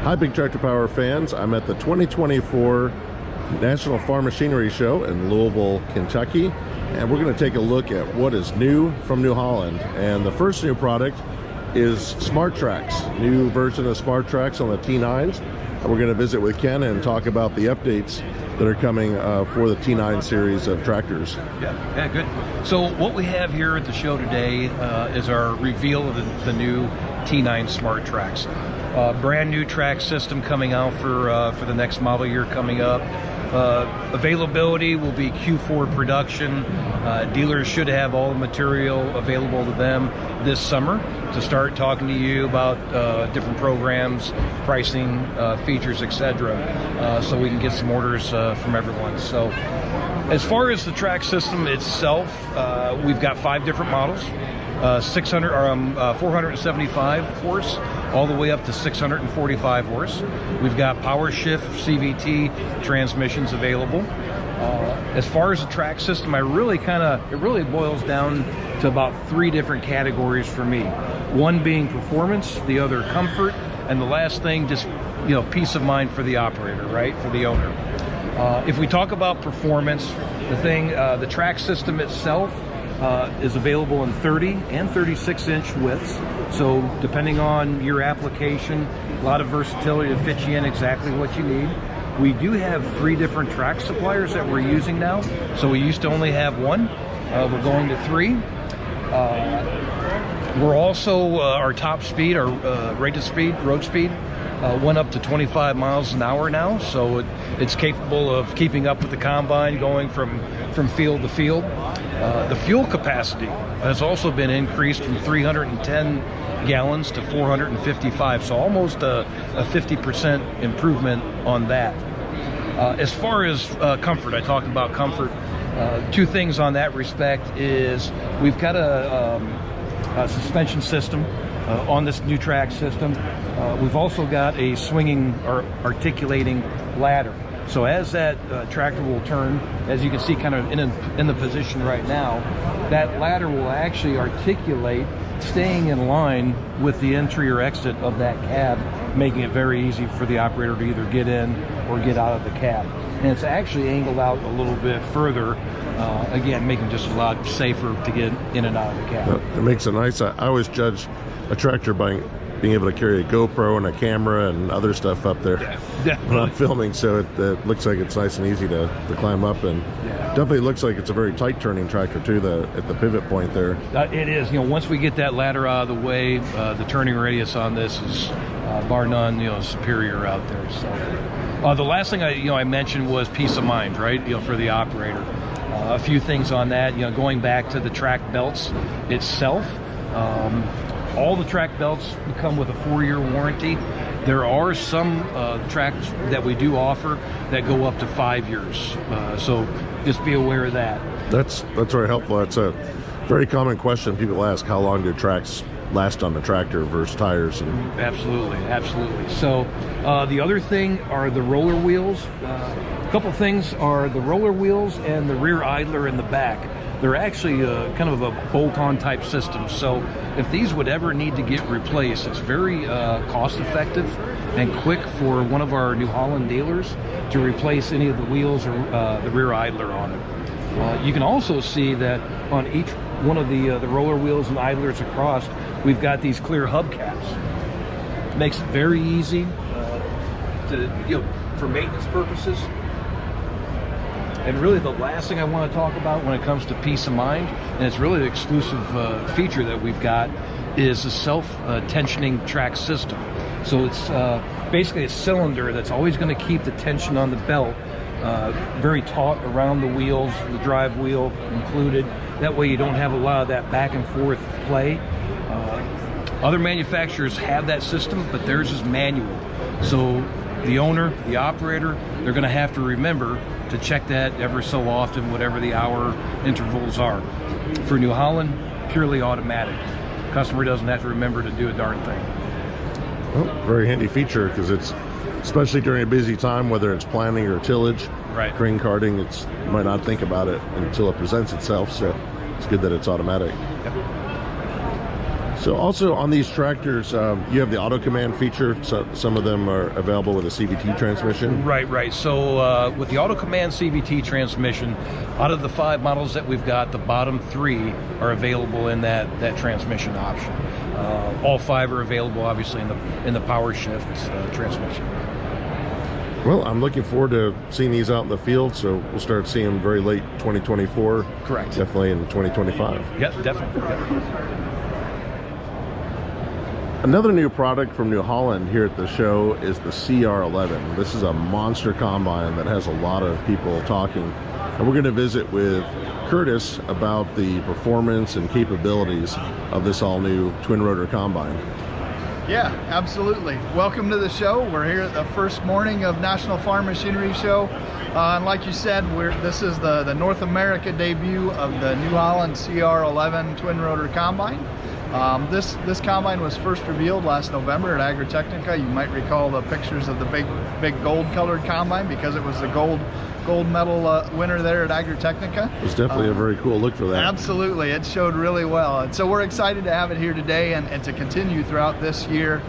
Hi, Big Tractor Power fans. I'm at the 2024 National Farm Machinery Show in Louisville, Kentucky, and we're going to take a look at what is new from New Holland. And the first new product is Smarttrax, new version of Smarttrax on the T9s. And we're going to visit with Ken and talk about the updates that are coming for the T9 series of tractors. Yeah, good. So what we have here at the show today is our reveal of the new T9 Smarttrax. Brand new track system coming out for the next model year coming up. Availability will be Q4 production. Dealers should have all the material available to them this summer to start talking to you about different programs, pricing, features, etc. So we can get some orders from everyone. So as far as the track system itself, we've got 5 different models. 475 horse all the way up to 645 horse. We've got power shift CVT transmissions available. As far as the track system, it really boils down to about 3 different categories for me. One being performance, the other comfort, and the last thing just peace of mind for the operator, right, for the owner. If we talk about performance, the track system itself is available in 30 and 36-inch widths. So depending on your application, a lot of versatility to fit you in exactly what you need. We do have 3 different track suppliers that we're using now. So we used to only have 1. We're going to 3. We're also, our top speed, our rated speed, road speed, went up to 25 miles an hour now. So it's capable of keeping up with the combine, going from field to field. The fuel capacity has also been increased from 310 gallons to 455, so almost a 50% improvement on that. As far as comfort, I talked about comfort. 2 things on that respect is we've got a suspension system on this new track system. We've also got a swinging or articulating ladder. So as that tractor will turn, as you can see kind of in the position right now, that ladder will actually articulate, staying in line with the entry or exit of that cab, making it very easy for the operator to either get in or get out of the cab. And it's actually angled out a little bit further, again, making it just a lot safer to get in and out of the cab. It makes it nice. I always judge a tractor by being able to carry a GoPro and a camera and other stuff up there when I'm filming, so it looks like it's nice and easy to climb up, and definitely looks like it's a very tight turning tractor too, at the pivot point there. It is. Once we get that ladder out of the way, the turning radius on this is bar none, superior out there. So the last thing I mentioned was peace of mind, right? For the operator. A few things on that. Going back to the track belts itself. All the track belts come with a 4-year warranty. There are some tracks that we do offer that go up to 5 years. So just be aware of that. That's very helpful. That's a very common question people ask: how long do tracks last on the tractor versus tires? And absolutely. So the other thing are the roller wheels. A couple things are the roller wheels and the rear idler in the back. They're actually kind of a bolt-on type system. So if these would ever need to get replaced, it's very cost-effective and quick for one of our New Holland dealers to replace any of the wheels or the rear idler on it. You can also see that on each one of the roller wheels and idlers across, we've got these clear hubcaps. Makes it very easy for maintenance purposes. And really the last thing I want to talk about when it comes to peace of mind, and it's really the exclusive feature that we've got, is a self-tensioning track system. So it's basically a cylinder that's always going to keep the tension on the belt very taut around the wheels, the drive wheel included. That way you don't have a lot of that back and forth play. Other manufacturers have that system, but theirs is manual. So the owner, the operator, they're going to have to remember to check that ever so often, whatever the hour intervals are. For New Holland, purely automatic. Customer doesn't have to remember to do a darn thing. Well, very handy feature, because it's, especially during a busy time, whether it's planting or tillage, right, grain carting, you might not think about it until it presents itself. So it's good that it's automatic. Yep. So also on these tractors, you have the auto command feature. So some of them are available with a CVT transmission. Right. So with the auto command CVT transmission, out of the 5 models that we've got, the bottom 3 are available in that transmission option. All 5 are available, obviously, in the power shift transmission. Well, I'm looking forward to seeing these out in the field, so we'll start seeing them very late 2024. Correct. Definitely in 2025. Yep, definitely. Another new product from New Holland here at the show is the CR11. This is a monster combine that has a lot of people talking. And we're going to visit with Curtis about the performance and capabilities of this all-new twin-rotor combine. Yeah, absolutely. Welcome to the show. We're here at the first morning of National Farm Machinery Show. And like you said, this is the North America debut of the New Holland CR11 twin-rotor combine. This combine was first revealed last November at Agritechnica. You might recall the pictures of the big gold-colored combine because it was the gold medal winner there at Agritechnica. It was definitely a very cool look for that. Absolutely, it showed really well, and so we're excited to have it here today and to continue throughout this year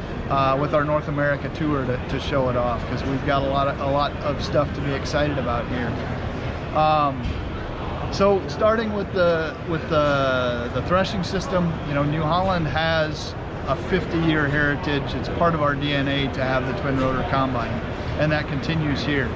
with our North America tour to show it off, because we've got a lot of stuff to be excited about here. So starting with the threshing system, you know, New Holland has a 50-year heritage. It's part of our DNA to have the twin rotor combine, and that continues here.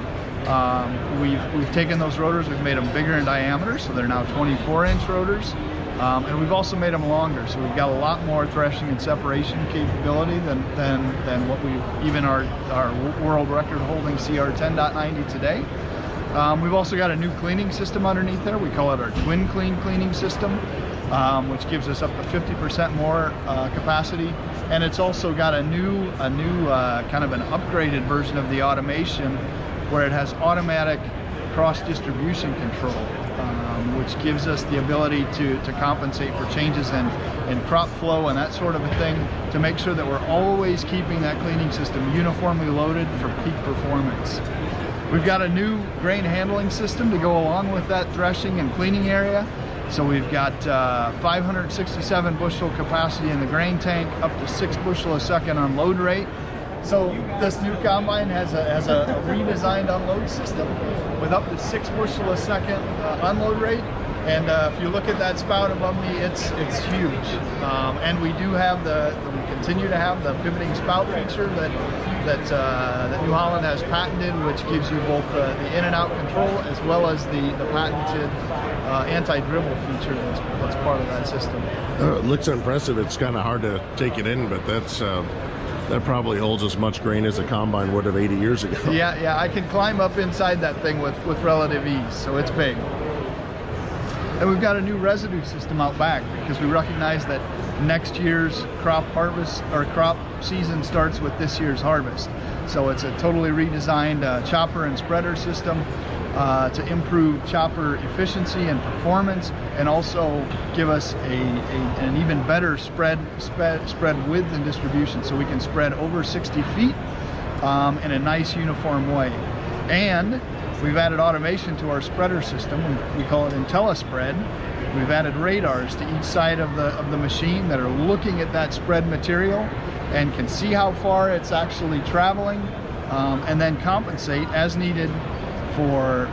We've taken those rotors, we've made them bigger in diameter, so they're now 24-inch rotors, and we've also made them longer, so we've got a lot more threshing and separation capability than what even our world record holding CR 10.90 today. We've also got a new cleaning system underneath there. We call it our Twin Clean cleaning system, which gives us up to 50% more capacity. And it's also got a new kind of an upgraded version of the automation, where it has automatic cross distribution control, which gives us the ability to compensate for changes in crop flow and that sort of a thing, to make sure that we're always keeping that cleaning system uniformly loaded for peak performance. We've got a new grain handling system to go along with that threshing and cleaning area. So we've got 567 bushel capacity in the grain tank, up to 6 bushel a second unload rate. So this new combine has a redesigned unload system with up to 6 bushel a second unload rate. And if you look at that spout above me, it's huge. And we continue to have the pivoting spout feature that New Holland has patented, which gives you both the in and out control as well as the patented anti-dribble feature that's part of that system. It looks impressive. It's kind of hard to take it in, but that probably holds as much grain as a combine would have 80 years ago. Yeah, I can climb up inside that thing with relative ease, so it's big. And we've got a new residue system out back, because we recognize that next year's crop harvest or crop season starts with this year's harvest. So it's a totally redesigned chopper and spreader system to improve chopper efficiency and performance, and also give us an even better spread width and distribution, so we can spread over 60 feet in a nice uniform way. And we've added automation to our spreader system. We call it Intell spread. We've added radars to each side of the machine that are looking at that spread material and can see how far it's actually traveling, and then compensate as needed for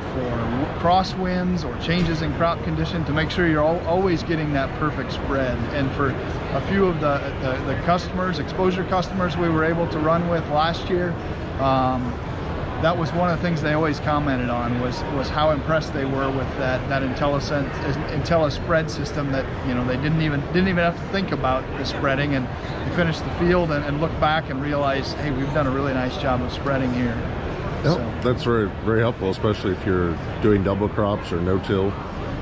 crosswinds or changes in crop condition, to make sure you're always getting that perfect spread. And for a few of the customers, exposure customers we were able to run with last year, that was one of the things they always commented on, was how impressed they were with that Intell spread system, that, you know, they didn't even have to think about the spreading, and they finished the field and look back and realize, hey, we've done a really nice job of spreading here. Yep, so that's very, very helpful, especially if you're doing double crops or no-till.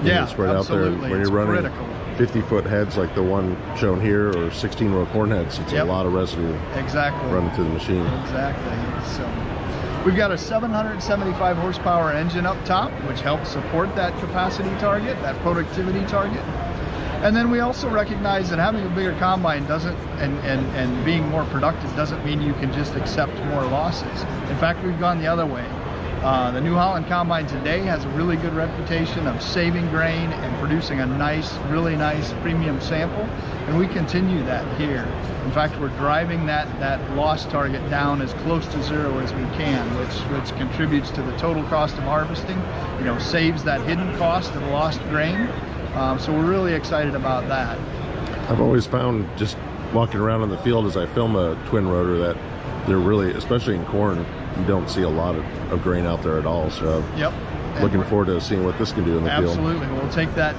Yeah, spread absolutely. out there when it's you're running critical. 50-foot heads like the one shown here, or 16-row corn heads. It's a lot of residue running through the machine. Exactly. So we've got a 775 horsepower engine up top, which helps support that capacity target, that productivity target. And then we also recognize that having a bigger combine and being more productive doesn't mean you can just accept more losses. In fact, we've gone the other way. The New Holland combine today has a really good reputation of saving grain and producing a really nice premium sample. and we continue that here. In fact, we're driving that loss target down as close to zero as we can, which contributes to the total cost of harvesting, saves that hidden cost of lost grain. So we're really excited about that. I've always found, just walking around in the field as I film a twin rotor, that they're really, especially in corn, you don't see a lot of grain out there at all. So yep. Looking forward to seeing what this can do in the field. Absolutely. We'll take that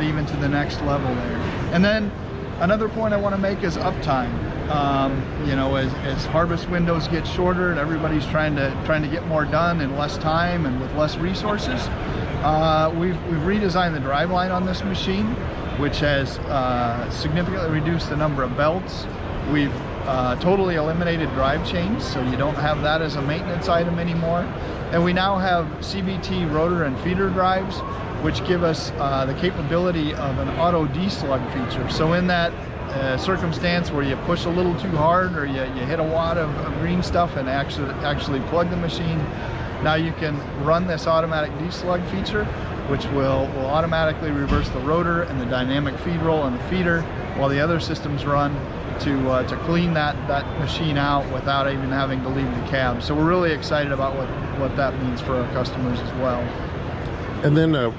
even to the next level there. And then another point I want to make is uptime. As harvest windows get shorter and everybody's trying to get more done in less time and with less resources, we've redesigned the driveline on this machine, which has significantly reduced the number of belts. We've totally eliminated drive chains, so you don't have that as a maintenance item anymore. And we now have CVT rotor and feeder drives, which give us the capability of an auto deslug feature. So in that circumstance where you push a little too hard or you hit a wad of green stuff and actually plug the machine, now you can run this automatic deslug feature, which will automatically reverse the rotor and the dynamic feed roll and the feeder while the other systems run to clean that machine out without even having to leave the cab. So we're really excited about what that means for our customers as well. And then the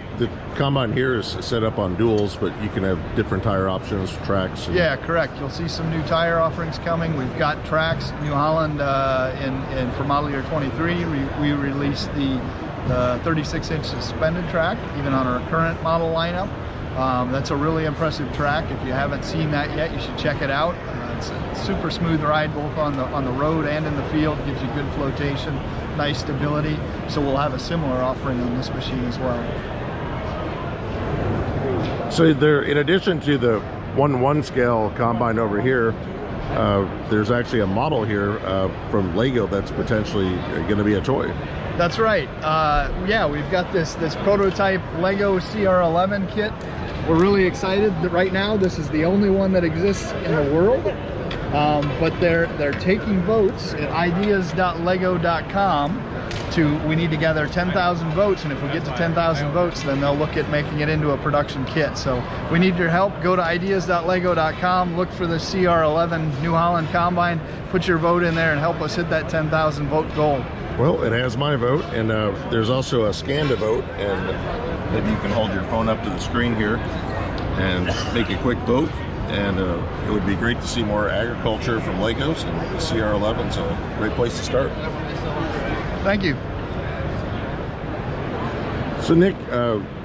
combine here is set up on duals, but you can have different tire options, tracks. Yeah, correct. You'll see some new tire offerings coming. We've got tracks, New Holland, for model year 23. We released the 36-inch suspended track, even on our current model lineup. That's a really impressive track. If you haven't seen that yet, you should check it out. It's a super smooth ride both on the road and in the field. Gives you good flotation, nice stability. So we'll have a similar offering on this machine as well. So there, in addition to the 1/1 scale combine over here, there's actually a model here from Lego that's potentially going to be a toy. That's right. Yeah, we've got this prototype Lego CR11 kit. We're really excited that right now this is the only one that exists in the world. But they're taking votes at ideas.lego.com we need to gather 10,000 votes, and if we get to 10,000 votes, then they'll look at making it into a production kit. So we need your help. Go to ideas.lego.com, look for the CR11 New Holland Combine, put your vote in there and help us hit that 10,000 vote goal. Well, it has my vote, and there's also a scan to vote, and maybe you can hold your phone up to the screen here and make a quick vote. And it would be great to see more agriculture from Legos, and the CR11's a great place to start. Thank you. So Nick,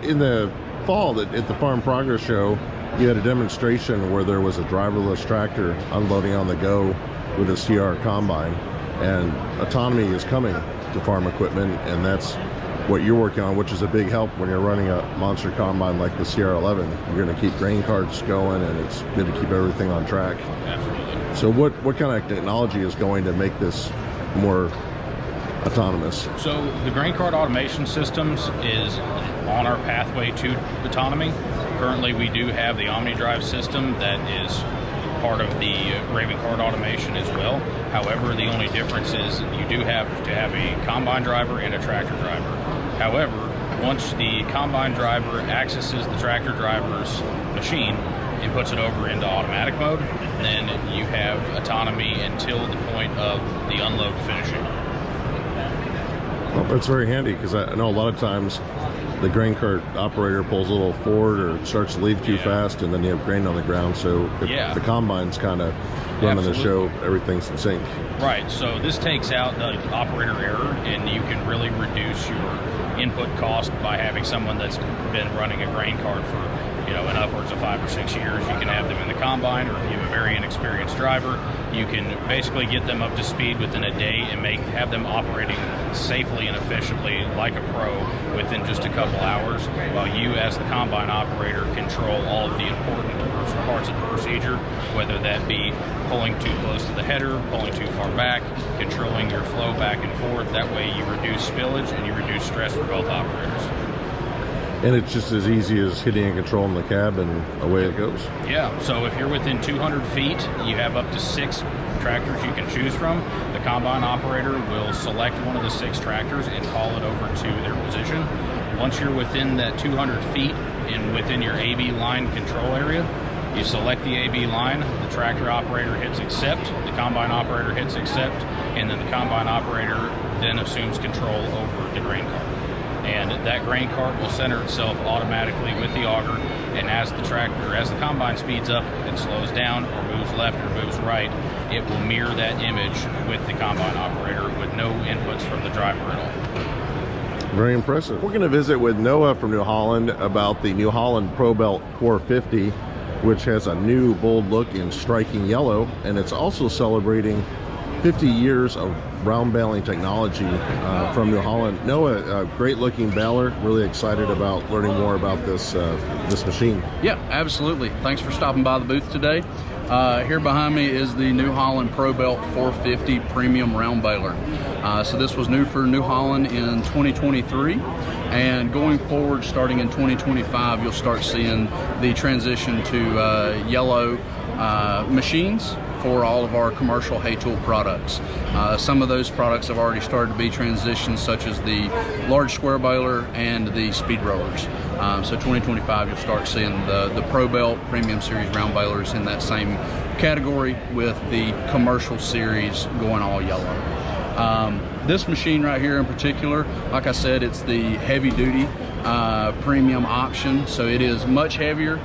in the fall at the Farm Progress Show, you had a demonstration where there was a driverless tractor unloading on the go with a CR combine, and autonomy is coming to farm equipment, and that's what you're working on, which is a big help when you're running a monster combine like the CR11. You're going to keep grain carts going, and it's good to keep everything on track. Absolutely. So what kind of technology is going to make this more autonomous? So the grain cart automation systems is on our pathway to autonomy. Currently we do have the OmniDrive system that is part of the Raven cart automation as well. However, the only difference is you do have to have a combine driver and a tractor driver. However, once the combine driver accesses the tractor driver's machine and puts it over into automatic mode, then you have autonomy until the point of the unload finishing. Well, that's very handy, because I know a lot of times the grain cart operator pulls a little forward or starts to leave too fast, and then you have grain on the ground. So if the combine's kind of running the show, everyth's in sync. Right, so this takes out the operator error, and you can really reduce your input cost by having someone that's been running a grain cart for in upwards of 5 or 6 years. You can have them in the combine, or if you have a very inexperienced driver, you can basically get them up to speed within a day and have them operating safely and efficiently like a pro within just a couple hours, while you as the combine operator control all of the important parts of the procedure, whether that be pulling too close to the header, pulling too far back, controlling your flow back and forth. That way you reduce spillage and you reduce stress for both operators. And it's just as easy as hitting a control in the cab and away it goes. Yeah, so if you're within 200 feet, you have up to 6 tractors you can choose from. The combine operator will select one of the 6 tractors and call it over to their position. Once you're within that 200 feet and within your AB line control area, You select the AB line, the tractor operator hits accept, the combine operator hits accept, and then the combine operator then assumes control over the grain cart. And that grain cart will center itself automatically with the auger, and as the combine speeds up and slows down or moves left or moves right, it will mirror that image with the combine operator with no inputs from the driver at all. Very impressive. We're going to visit with Noah from New Holland about the New Holland ProBelt 450, which has a new bold look in striking yellow, and it's also celebrating 50 years of round baling technology from New Holland. Noah, great looking baler. Really excited about learning more about this machine. Yeah, absolutely. Thanks for stopping by the booth today. Here behind me is the New Holland ProBelt 450 Premium Round Baler. So this was new for New Holland in 2023, and going forward, starting in 2025, you'll start seeing the transition to yellow machines for all of our commercial hay tool products. Some of those products have already started to be transitioned, such as the large square baler and the speed rollers. So 2025, you'll start seeing the ProBelt Premium Series round balers in that same category, with the commercial series going all yellow. This machine right here in particular, like I said, it's the heavy duty premium option, so it is much heavier,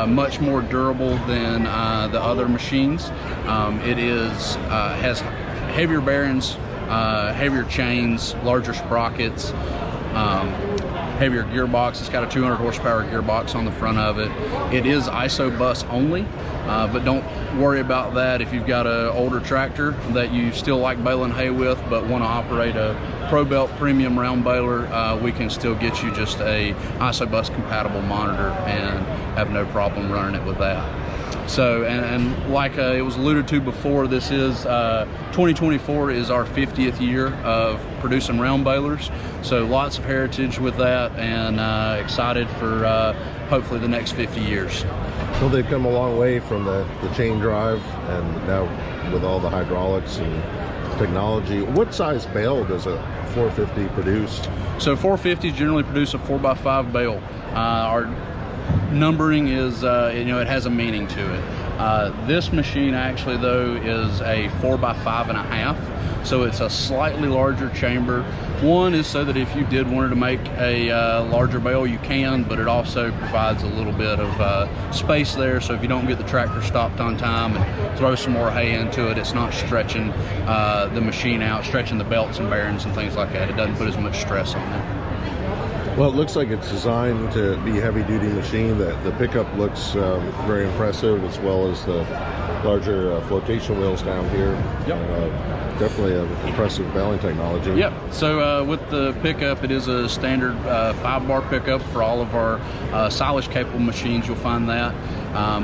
much more durable than the other machines. It has heavier bearings, heavier chains, larger sprockets, heavier gearbox. It's got a 200 horsepower gearbox on the front of it. It is ISO bus only, but don't worry about that if you've got an older tractor that you still like baling hay with but want to operate a ProBelt Premium Round Baler. We can still get you just a ISO bus compatible monitor and have no problem running it with that. So, and like it was alluded to before, this is 2024 is our 50th year of producing round balers. So lots of heritage with that, and excited for hopefully the next 50 years. Well, they've come a long way from the chain drive, and now with all the hydraulics and technology. What size bale does a 450 produce? So 450s generally produce a 4x5 bale. Our numbering is, it has a meaning to it. This machine actually, though, is a 4x5.5, so it's a slightly larger chamber. One is so that if you did want to make a larger bale, you can, but it also provides a little bit of space there, so if you don't get the tractor stopped on time and throw some more hay into it, it's not stretching the machine out, stretching the belts and bearings and things like that. It doesn't put as much stress on it. Well, it looks like it's designed to be a heavy-duty machine. The pickup looks very impressive, as well as the larger flotation wheels down here. Yep. Definitely an impressive baling technology. Yep. So with the pickup, it is a standard 5-bar pickup for all of our silage-capable machines. You'll find that.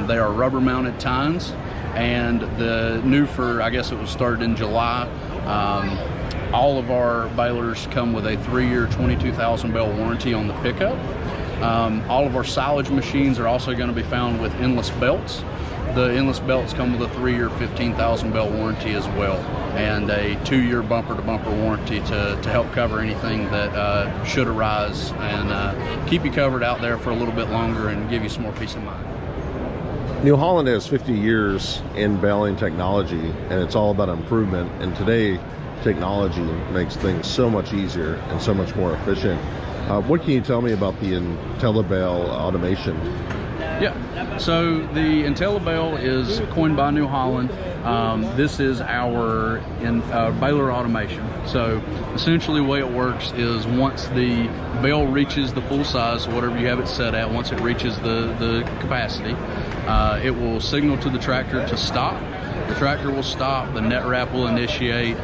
They are rubber-mounted tines, and the new for, I guess it was started in July, all of our balers come with a 3-year 22,000 bale warranty on the pickup. All of our silage machines are also going to be found with endless belts. The endless belts come with a 3-year 15,000 bale warranty as well, and a 2-year bumper-to-bumper warranty to help cover anything that should arise, and keep you covered out there for a little bit longer and give you some more peace of mind. New Holland has 50 years in baling technology, and it's all about improvement. And today, technology makes things so much easier and so much more efficient. What can you tell me about the IntelliBale automation? Yeah, so the IntelliBale is coined by New Holland. This is our baler automation. So essentially the way it works is once the bale reaches the full size, so whatever you have it set at, once it reaches the capacity, it will signal to the tractor to stop. The tractor will stop, the net wrap will initiate,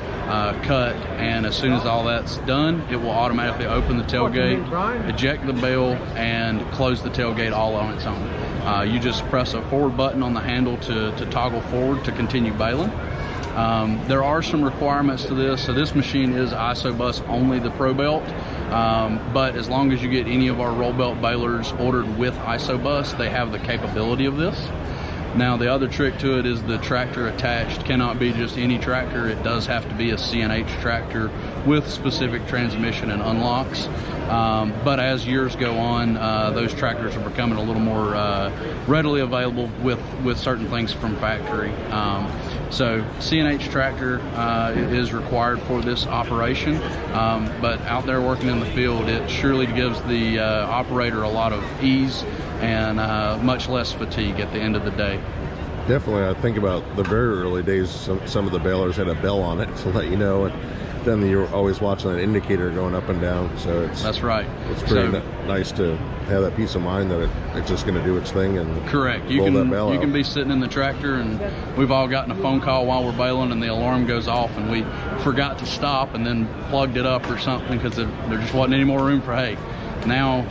cut, and as soon as all that's done, it will automatically open the tailgate, eject the bale, and close the tailgate all on its own. You just press a forward button on the handle to toggle forward to continue baling. There are some requirements to this. So this machine is ISO bus only, the ProBelt, but as long as you get any of our roll belt balers ordered with ISO bus, they have the capability of this. Now the other trick to it is the tractor attached cannot be just any tractor. It does have to be a CNH tractor with specific transmission and unlocks. But as years go on, those tractors are becoming a little more readily available with certain things from factory. So CNH tractor is required for this operation, but out there working in the field, it surely gives the operator a lot of ease and much less fatigue at the end of the day. Definitely, I think about the very early days, some of the balers had a bell on it to let you know, and then you're always watching that indicator going up and down. So that's right. It's pretty nice to have that peace of mind that it's just going to do its thing and correct. You can be sitting in the tractor, and we've all gotten a phone call while we're baling, and the alarm goes off, and we forgot to stop and then plugged it up or something because there just wasn't any more room for hay. Now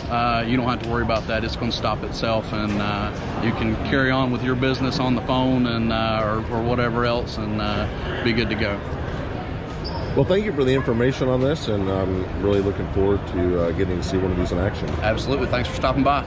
you don't have to worry about that. It's going to stop itself, and you can carry on with your business on the phone and or whatever else, and be good to go. Well, thank you for the information on this, and I'm really looking forward to getting to see one of these in action. Absolutely. Thanks for stopping by.